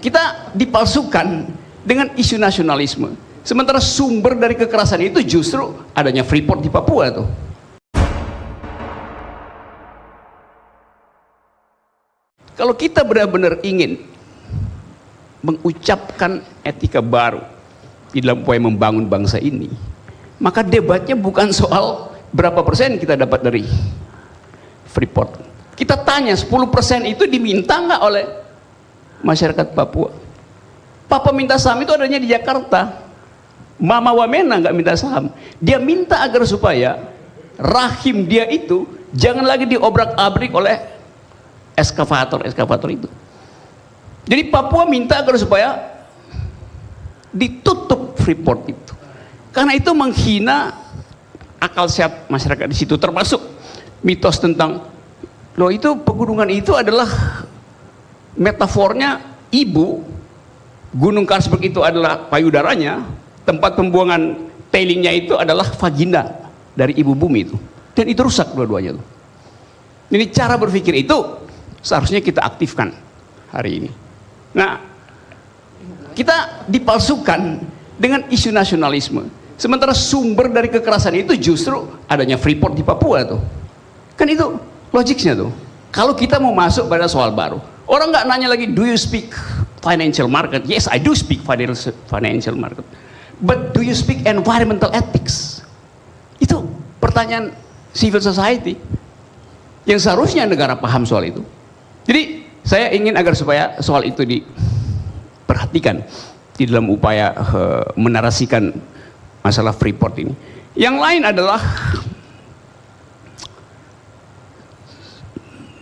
kita dipalsukan dengan isu nasionalisme. Sementara sumber dari kekerasan itu justru adanya Freeport di Papua tuh. Kalau kita benar-benar ingin mengucapkan etika baru di dalam upaya membangun bangsa ini, maka debatnya bukan soal berapa persen kita dapat dari Freeport. Kita tanya 10% itu diminta nggak oleh masyarakat Papua? Papa minta saham itu adanya di Jakarta. Mama Wamena nggak minta saham. Dia minta agar supaya rahim dia itu jangan lagi diobrak-abrik oleh eskavator itu. Jadi Papua minta agar supaya ditutup Freeport itu, karena itu menghina akal sehat masyarakat di situ, termasuk mitos tentang loh itu pegunungan itu adalah metafornya ibu, Gunung Karstberg itu adalah payudaranya, tempat pembuangan tailingnya itu adalah vagina dari ibu bumi itu, dan itu rusak dua-duanya tuh. Ini cara berpikir itu seharusnya kita aktifkan hari ini. Nah, kita dipalsukan dengan isu nasionalisme, sementara sumber dari kekerasan itu justru adanya Freeport di Papua tuh. Kan itu logiknya tuh. Kalau kita mau masuk pada soal baru, orang nggak nanya lagi, do you speak financial market? Yes, I do speak financial market. But do you speak environmental ethics? Itu pertanyaan civil society yang seharusnya negara paham soal itu. Jadi saya ingin agar supaya soal itu diperhatikan di dalam upaya menarasikan masalah Freeport ini. Yang lain adalah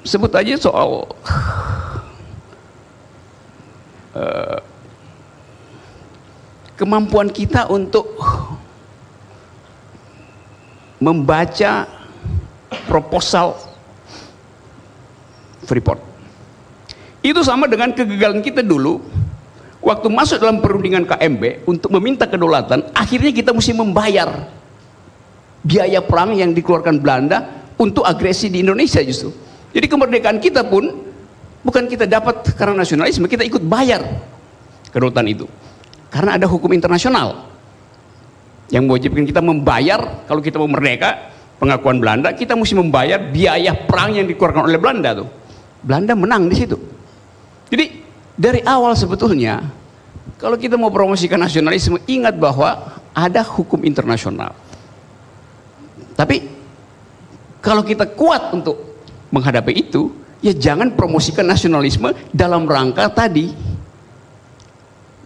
sebut aja soal kemampuan kita untuk membaca proposal Freeport. Itu sama dengan kegagalan kita dulu waktu masuk dalam perundingan KMB untuk meminta kedaulatan. Akhirnya kita mesti membayar biaya perang yang dikeluarkan Belanda untuk agresi di Indonesia justru. Jadi kemerdekaan kita pun bukan kita dapat karena nasionalisme, kita ikut bayar kedaulatan itu karena ada hukum internasional yang mewajibkan kita membayar. Kalau kita mau merdeka pengakuan Belanda, kita mesti membayar biaya perang yang dikeluarkan oleh Belanda tuh. Belanda menang di situ. Jadi dari awal sebetulnya kalau kita mau promosikan nasionalisme, ingat bahwa ada hukum internasional. Tapi kalau kita kuat untuk menghadapi itu, ya jangan promosikan nasionalisme dalam rangka tadi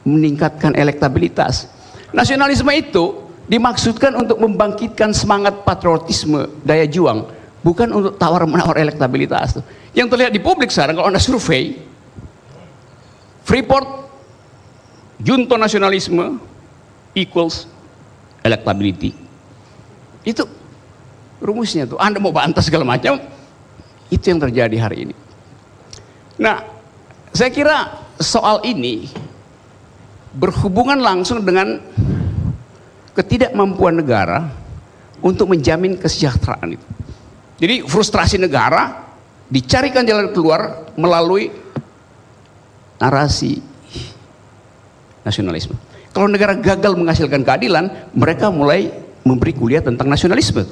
meningkatkan elektabilitas. Nasionalisme itu dimaksudkan untuk membangkitkan semangat patriotisme, daya juang, bukan untuk tawar-menawar elektabilitas. Yang terlihat di publik sekarang kalau Anda survei, Freeport, junto nasionalisme equals electability. Itu rumusnya tuh. Anda mau bantah segala macam, itu yang terjadi hari ini. Nah, saya kira soal ini berhubungan langsung dengan ketidakmampuan negara untuk menjamin kesejahteraan itu. Jadi frustrasi negara dicarikan jalan keluar melalui narasi nasionalisme. Kalau negara gagal menghasilkan keadilan, mereka mulai memberi kuliah tentang nasionalisme.